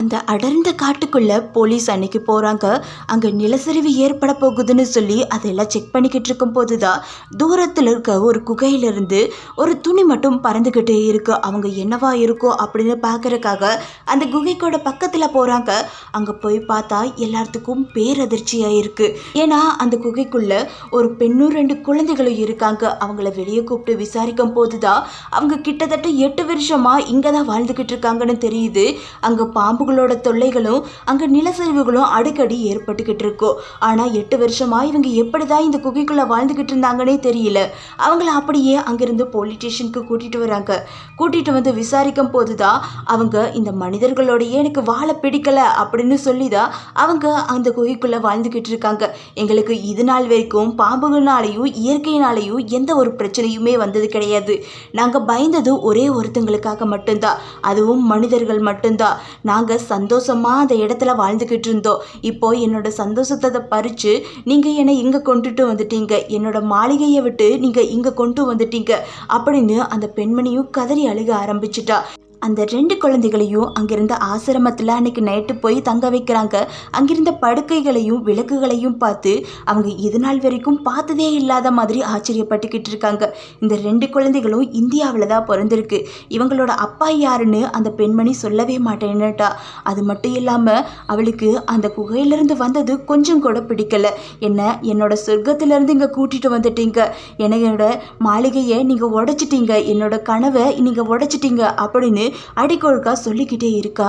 அந்த அடர்ந்த காட்டுக்குள்ள போலீஸ் அன்னைக்கு போறாங்க. அங்க நிலச்சரிவு ஏற்பட போகுதுன்னு சொல்லி அதெல்லாம் செக் பண்ணிக்கிட்டு இருக்கும் போதுதான் தூரத்துல இருக்க ஒரு குகையிலிருந்து ஒரு துணி மட்டும் பறந்துகிட்டே இருக்கு. அவங்க என்னவா இருக்கோ அப்படின்னு பாக்குறதுக்காக அந்த குகைக்கோட பக்கத்துல போறாங்க. அங்க போய் பார்த்தா எல்லாத்துக்கும் பேரதிர்ச்சியா இருக்கு. ஏன்னா அந்த குகைக்குள்ள ஒரு பெண்ணும் 2 குழந்தைகளும் இருக்காங்க. அவங்கள வெளியே கூப்பிட்டு விசாரிக்கும் போதுதான் அவங்க கிட்டத்தட்ட 8 வருஷமா இங்கதான் வாழ்ந்துகிட்டு இருக்காங்கன்னு தெரியுது. அங்க பாம்புகளோட தொல்லைகளும் அங்க நிலச்சரிவுகளும் அடிக்கடி ஏற்பட்டுக்கிட்டு இருக்கும். ஆனா 8 வருஷமா இவங்க எப்படிதான் இந்த குகைக்குள்ள வாழ்ந்துகிட்டு இருந்தாங்கன்னே தெரியல. அவங்கள அப்படியே அங்கிருந்து போலீஸ் ஸ்டேஷனுக்கு கூட்டிட்டு வராங்க. கூட்டிட்டு வந்து விசாரிக்கும் போதுதான் அவங்க இந்த மனிதர்களோடயே எனக்கு வாழ பிடிக்கல அப்படின்னு சொல்லிதான் அவங்க அந்த குகைக்குள்ள வாழ்ந்துகிட்டு இருக்காங்க. எங்களுக்கு இது நாள் வரைக்கும் பாம்புகளாலையும் இயற்கையினாலையும் எந்த ஒரு பிரச்சனையுமே வந்தது கிடையாது. நாங்க பயந்தது ஒரே ஒருத்தங்களுக்காக மட்டும்தான், அதுவும் மனிதர்கள் மட்டும்தான். நாங்க சந்தோஷமா அந்த இடத்துல வாழ்ந்துகிட்டு இருந்தோம். இப்போ என்னோட சந்தோஷத்தை பறிச்சு நீங்க என்னை இங்க கொண்டுட்டு வந்துட்டீங்க, என்னோட மாளிகையை விட்டு நீங்க இங்க கொண்டு வந்துட்டீங்க அப்படின்னு அந்த பெண்மணியும் கதறி அழுக ஆரம்பிச்சிட்டா. அந்த 2 குழந்தைகளையும் அங்கிருந்த ஆசிரமத்தில் அன்னைக்கு நைட்டு போய் தங்க வைக்கிறாங்க. அங்கிருந்த படுக்கைகளையும் விளக்குகளையும் பார்த்து அவங்க இது நாள் வரைக்கும் பார்த்ததே இல்லாத மாதிரி ஆச்சரியப்பட்டுக்கிட்டு இருக்காங்க. இந்த 2 குழந்தைகளும் இந்தியாவில் தான் பிறந்திருக்கு. இவங்களோட அப்பா யாருன்னு அந்த பெண்மணி சொல்லவே மாட்டேன்னுட்டா. அது மட்டும் இல்லாமல் அவளுக்கு அந்த குகையிலிருந்து வந்தது கொஞ்சம் கூட பிடிக்கல. என்னோட சொர்க்கத்திலேருந்து இங்கே கூட்டிகிட்டு வந்துட்டீங்க, என்னோட மாளிகையை நீங்கள் உடைச்சிட்டீங்க, என்னோட கனவை நீங்கள் உடைச்சிட்டீங்க அப்படின்னு அடிக்கொழுக்கா சொல்லிக்கிட்டே இருக்கா.